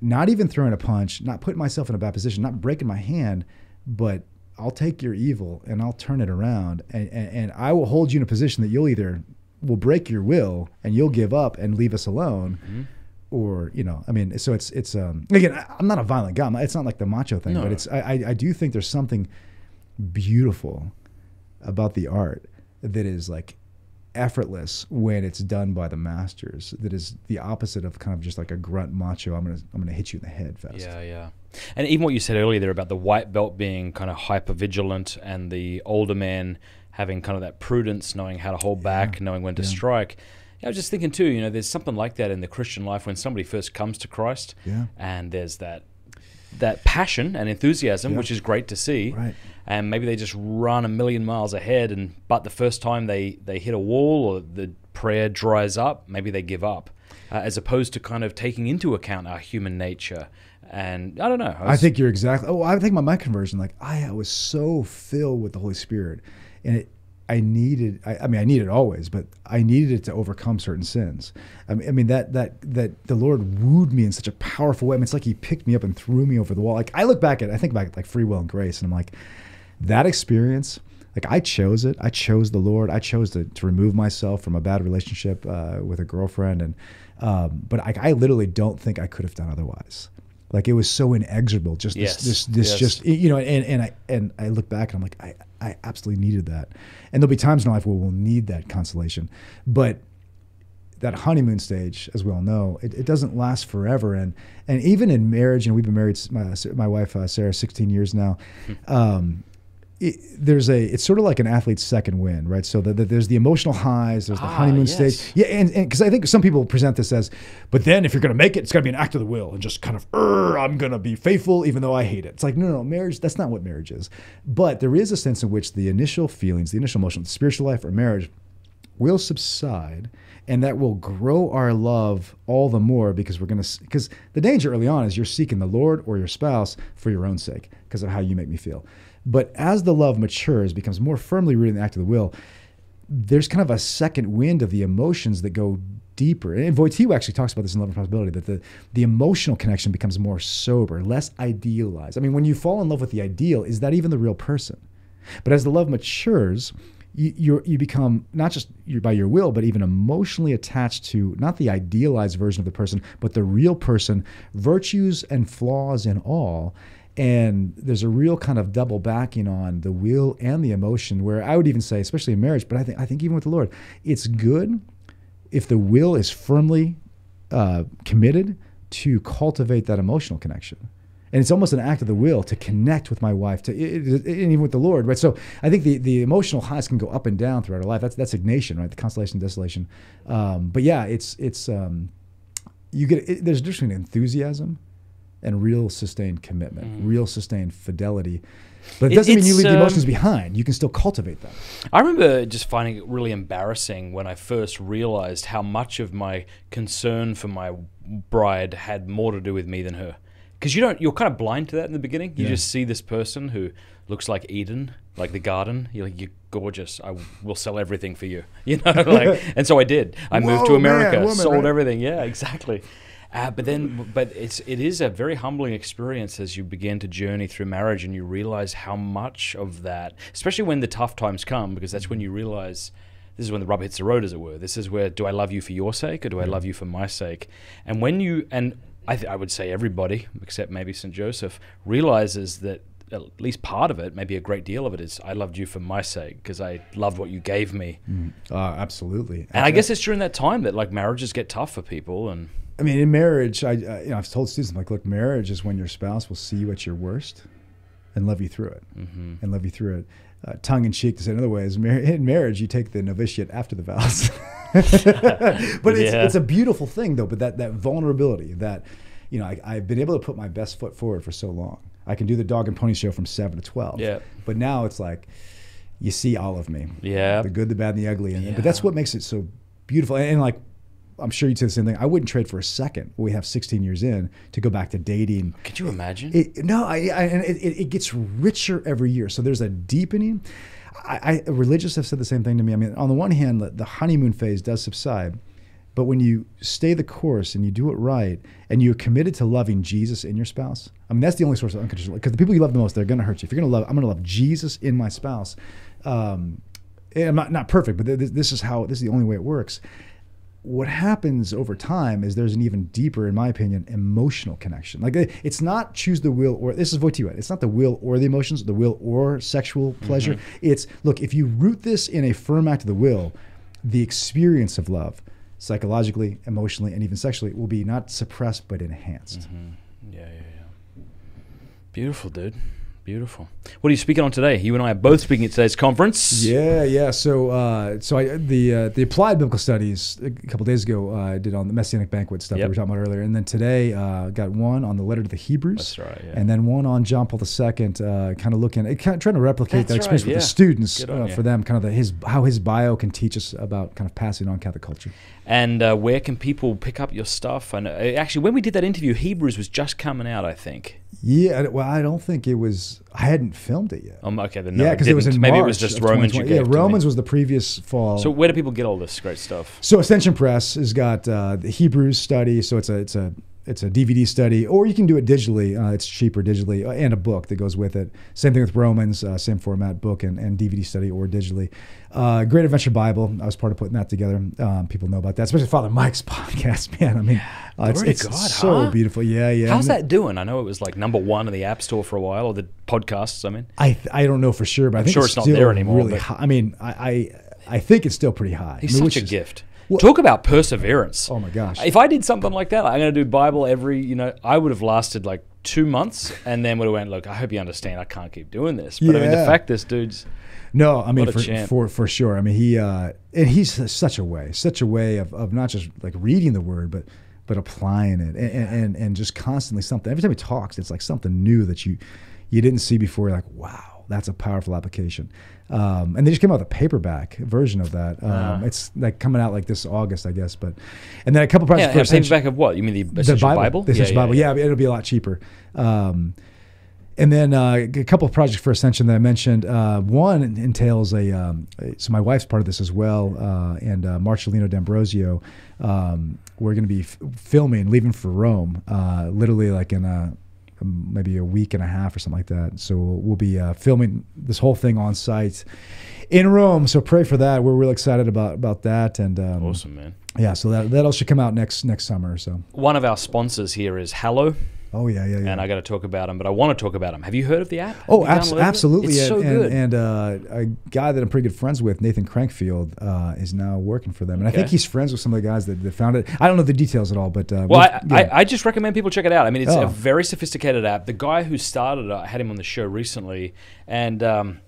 not even throwing a punch, not putting myself in a bad position, not breaking my hand, but I'll take your evil and I'll turn it around, and I will hold you in a position that you'll either will break your will and you'll give up and leave us alone, or I mean, so it's again, I'm not a violent guy. It's not like the macho thing, but it's I do think there's something beautiful about the art that is like effortless when it's done by the masters. That is the opposite of kind of just like a grunt macho. I'm gonna hit you in the head fest. Yeah. And even what you said earlier there about the white belt being kind of hyper vigilant, and the older man having kind of that prudence, knowing how to hold back, knowing when to strike. I was just thinking too, there's something like that in the Christian life when somebody first comes to Christ, and there's that passion and enthusiasm, which is great to see. Right. And maybe they just run a million miles ahead, but the first time they hit a wall or the prayer dries up, maybe they give up, as opposed to kind of taking into account our human nature. And I don't know. I think you're exactly. I think my conversion, like I was so filled with the Holy Spirit, and I needed it always, but I needed it to overcome certain sins. I mean that the Lord wooed me in such a powerful way. I mean, it's like He picked me up and threw me over the wall. Like I think back like free will and grace, and I'm like, that experience, like I chose it. I chose the Lord. I chose to remove myself from a bad relationship with a girlfriend, and but I literally don't think I could have done otherwise. Like it was so inexorable. Just this just and I look back and I'm like, I absolutely needed that. And there'll be times in life where we'll need that consolation, but that honeymoon stage, as we all know, it doesn't last forever. And even in marriage, we've been married, my wife Sarah, 16 years now. It's sort of like an athlete's second win, right? So there's the emotional highs, there's the honeymoon stage. Yeah, and because I think some people present this as, but then if you're going to make it, it's got to be an act of the will and just kind of, I'm going to be faithful even though I hate it. It's like, no, marriage, that's not what marriage is. But there is a sense in which the initial feelings, the initial emotion, the spiritual life or marriage will subside, and that will grow our love all the more because because the danger early on is you're seeking the Lord or your spouse for your own sake because of how you make me feel. But as the love matures, becomes more firmly rooted in the act of the will, there's kind of a second wind of the emotions that go deeper. And Wojtyła actually talks about this in Love and Possibility, that the emotional connection becomes more sober, less idealized. I mean, when you fall in love with the ideal, is that even the real person? But as the love matures, you become not just by your will, but even emotionally attached to not the idealized version of the person, but the real person, virtues and flaws in all. And there's a real kind of double backing on the will and the emotion, where I would even say, especially in marriage, but I think even with the Lord, it's good if the will is firmly committed to cultivate that emotional connection. And it's almost an act of the will to connect with my wife, and even with the Lord, right? So I think the emotional highs can go up and down throughout our life. That's Ignatian, right? The constellation of desolation. But yeah, there's a difference between enthusiasm and real sustained commitment, real sustained fidelity. But it doesn't mean you leave the emotions behind. You can still cultivate them. I remember just finding it really embarrassing when I first realized how much of my concern for my bride had more to do with me than her. Because you're kind of blind to that in the beginning. You just see this person who looks like Eden, like the garden. You're like, you're gorgeous. I will sell everything for you. And so I did. I moved to America, sold everything. Yeah, exactly. But it is a very humbling experience as you begin to journey through marriage, and you realize how much of that, especially when the tough times come, because that's when you realize this is when the rubber hits the road, as it were. This is where, do I love you for your sake, or do I love you for my sake? And I would say everybody, except maybe St. Joseph, realizes that at least part of it, maybe a great deal of it, is I loved you for my sake because I loved what you gave me. Absolutely. And I guess it's during that time that like marriages get tough for people. And I mean, in marriage, I've told students, I'm like, look, marriage is when your spouse will see you at your worst and love you through it, and love you through it. Tongue in cheek, to say another way, is in marriage you take the novitiate after the vows. But it's a beautiful thing though. But that vulnerability, that I've been able to put my best foot forward for so long. I can do the dog and pony show from 7 to 12. Yeah. But now it's like you see all of me. Yeah. The good, the bad, and the ugly. But that's what makes it so beautiful. And like, I'm sure you'd say the same thing. I wouldn't trade for a second. We have 16 years in to go back to dating. Could you imagine? It gets richer every year. So there's a deepening. Religious have said the same thing to me. I mean, on the one hand, the honeymoon phase does subside, but when you stay the course and you do it right, and you're committed to loving Jesus in your spouse, I mean, that's the only source of unconditional. Because the people you love the most, they're going to hurt you. If you're going to love, I'm going to love Jesus in my spouse. And I'm not perfect, but this is the only way it works. What happens over time is there's an even deeper, in my opinion, emotional connection. Like, it's not choose the will or, this is Wojtyła, it's not the will or the emotions, the will or sexual pleasure. It's, look, if you root this in a firm act of the will, the experience of love, psychologically, emotionally, and even sexually, will be not suppressed but enhanced. Yeah. Beautiful, dude. Beautiful. What are you speaking on today? You and I are both speaking at today's conference. Yeah. So the applied biblical studies a couple days ago I did on the Messianic Banquet stuff that we were talking about earlier, and then today got one on the letter to the Hebrews. That's right. Yeah. And then one on John Paul II, kind of looking at trying to replicate that experience with the students for them, kind of how his bio can teach us about kind of passing on Catholic culture. And where can people pick up your stuff? And actually, when we did that interview, Hebrews was just coming out, I think. Yeah, well, I don't think it was. I hadn't filmed it yet. Okay, then because it was in Maybe March it was just Romans. Romans was the previous fall. So where do people get all this great stuff? So Ascension Press has got the Hebrews study. So it's a DVD study, or you can do it digitally. It's cheaper digitally, and a book that goes with it. Same thing with Romans, same format, book and DVD study or digitally. Great Adventure Bible. I was part of putting that together. People know about that, especially Father Mike's podcast. Man, I mean, it's so beautiful. Yeah. How's that doing? I know it was like #1 in the App Store for a while, or the podcasts. I mean, I don't know for sure, but I think it's not there anymore. Really high. I mean, I think it's still pretty high. He's such a gift. Well, talk about perseverance. Oh my gosh. If I did something like that, I'm going to do Bible I would have lasted like 2 months and then would have went, look, I hope you understand I can't keep doing this. But I mean, the fact this dude's for sure. I mean, he's such a way of not just like reading the word, but applying it and just constantly something. Every time he talks, it's like something new that you didn't see before. You're like, wow, that's a powerful application. And they just came out with a paperback version of that. It's like coming out like this August, I guess. And then a couple projects. Yeah, paperback of what? You mean the Bible? The Bible? The Bible. Yeah, it'll be a lot cheaper. And And then a couple of projects for Ascension that I mentioned. One entails so my wife's part of this as well, and Marcellino D'Ambrosio. We're going to be filming, leaving for Rome, literally like in maybe a week and a half or something like that. So we'll be filming this whole thing on site in Rome. So pray for that. We're really excited about that. And awesome, man. Yeah, so that all should come out next summer. So one of our sponsors here is Hallow. Oh, yeah. And I got to talk about them, but I want to talk about them. Have you heard of the app? Oh, absolutely. It's so good. And a guy that I'm pretty good friends with, Nathan Crankfield, is now working for them. And I think he's friends with some of the guys that found it. I don't know the details at all, but... I just recommend people check it out. I mean, it's a very sophisticated app. The guy who started it, I had him on the show recently, and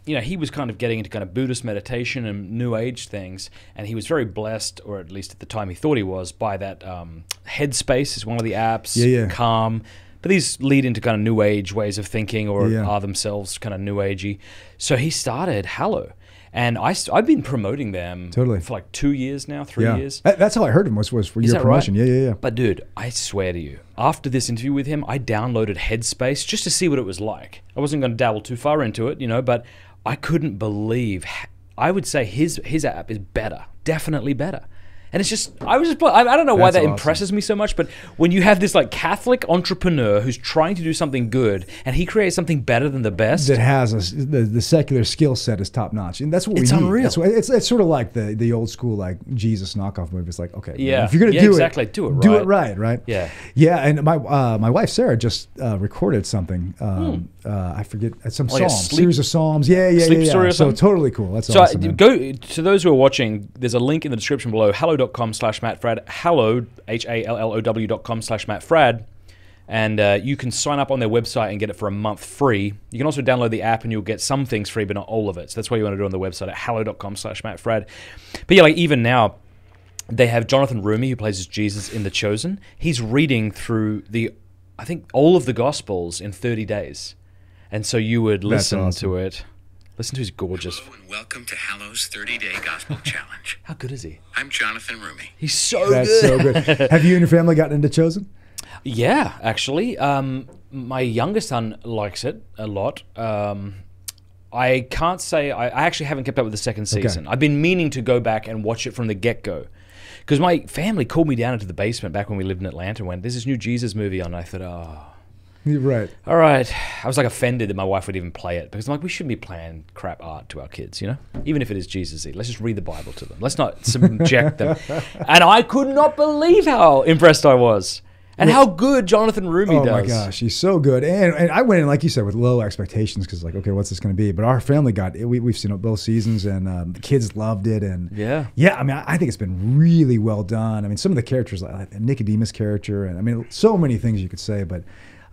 he was kind of getting into kind of Buddhist meditation and New Age things, and he was very blessed, or at least at the time he thought he was, by that Headspace is one of the apps, Calm. But these lead into kind of New Age ways of thinking, or are themselves kind of New Agey. So he started Hallow. And I've been promoting them for like 2 years now, 3 years. That's how I heard him was for your promotion. Right? Yeah. But dude, I swear to you, after this interview with him, I downloaded Headspace just to see what it was like. I wasn't going to dabble too far into it, but I couldn't believe. I would say his app is better, definitely better. And it's just, I don't know why that impresses me so much, but when you have this like Catholic entrepreneur who's trying to do something good, and he creates something better than the best. That has the secular skill set is top notch. And that's what we need. It's unreal. It's sort of like the old school like Jesus knockoff movie. It's like, okay, if you're going to do it, do it right? Yeah. Yeah, and my wife Sarah just recorded something. I forget, some like psalms, series of psalms. Yeah. Sleep story or something? So totally cool. That's so awesome. Go to those who are watching, there's a link in the description below, hallow.com/MattFradd, hallow, HALLOW.com/MattFradd, and you can sign up on their website and get it for a month free. You can also download the app and you'll get some things free, but not all of it. So that's why you want to do it on the website at hallow.com/MattFradd. But yeah, like even now, they have Jonathan Rumi, who plays as Jesus in The Chosen. He's reading through I think all of the Gospels in 30 days. And so you would listen to it. Listen to his gorgeous... Hello and welcome to Hallow's 30-Day Gospel Challenge. How good is he? I'm Jonathan Rumi. He's so good. That's so good. Have you and your family gotten into Chosen? Yeah, actually. My youngest son likes it a lot. I can't say... I actually haven't kept up with the second season. I've been meaning to go back and watch it from the get-go. Because my family called me down into the basement back when we lived in Atlanta and went, there's this new Jesus movie on. And I thought, Right. All right. I was like offended that my wife would even play it because I'm like, we shouldn't be playing crap art to our kids, even if it is Jesus-y. Let's just read the Bible to them. Let's not subject them. And I could not believe how impressed I was and how good Jonathan Rumi does. Oh my gosh, he's so good. And I went in, like you said, with low expectations because like, okay, what's this going to be? But our family got it. We've seen it both seasons and the kids loved it. And yeah, I mean, I think it's been really well done. I mean, some of the characters, like the Nicodemus character, and I mean, so many things you could say, but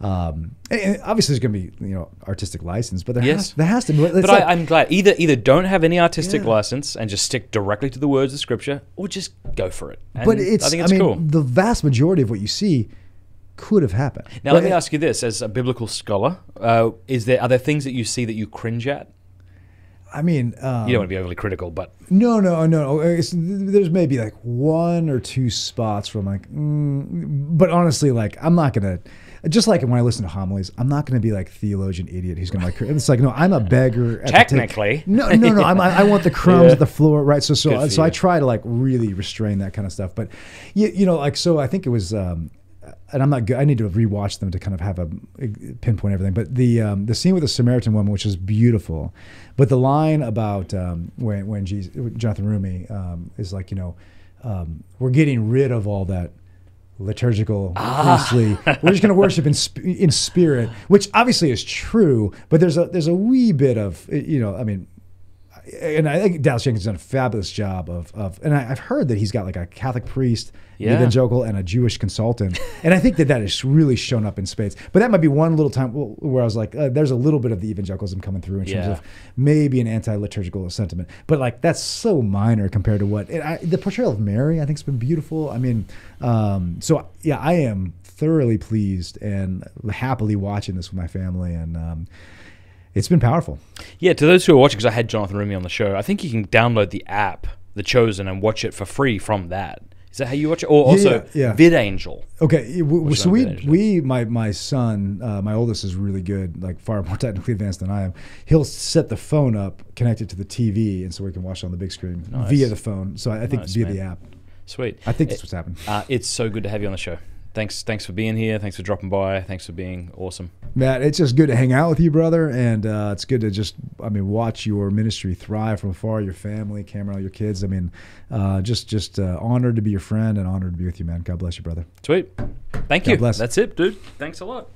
and obviously there's going to be artistic license, but there has to be. But I'm glad either don't have any artistic license and just stick directly to the words of Scripture, or just go for it. And but I think it's cool. The vast majority of what you see could have happened. Now let me ask you this: as a biblical scholar, are there things that you see that you cringe at? I mean, you don't want to be overly critical, but no. There's maybe like one or two spots where I'm like, but honestly, like I'm not gonna. Just like when I listen to homilies, I'm not going to be like theologian idiot who's going to like. It's like no, I'm a beggar. Technically, no. I want the crumbs at the floor, right? So I try to like really restrain that kind of stuff. But so I think it was, and I'm not good. I need to rewatch them to kind of have a pinpoint everything. But the scene with the Samaritan woman, which is beautiful, but the line about when Jonathan Rumi is like, we're getting rid of all that liturgical, priestly. We're just going to worship in spirit, which obviously is true. But there's a wee bit of I mean, and I think Dallas Jenkins has done a fabulous job of and I've heard that he's got like a Catholic priest, evangelical, and a Jewish consultant, and I think that has really shown up in spades. But that might be one little time where I was like, there's a little bit of the evangelicalism coming through in terms of maybe an anti-liturgical sentiment, but like that's so minor compared to what the portrayal of Mary I think has been beautiful. I mean, I am thoroughly pleased and happily watching this with my family, and it's been powerful. Yeah, to those who are watching, because I had Jonathan Rumi on the show, I think you can download the app, The Chosen, and watch it for free from that. Is that how you watch it? Or also yeah. VidAngel. Okay, so VidAngel. my son, my oldest is really good, like far more technically advanced than I am. He'll set the phone up, connect it to the TV, and so we can watch it on the big screen via the phone. So I think via the app. Sweet. I think that's what's happened. It's so good to have you on the show. Thanks for being here. Thanks for dropping by. Thanks for being awesome. Matt, it's just good to hang out with you, brother, and it's good to just, watch your ministry thrive from afar, your family, Cameron, your kids. Just honored to be your friend and honored to be with you, man. God bless you, brother. Sweet. Thank you. God bless. That's it, dude. Thanks a lot.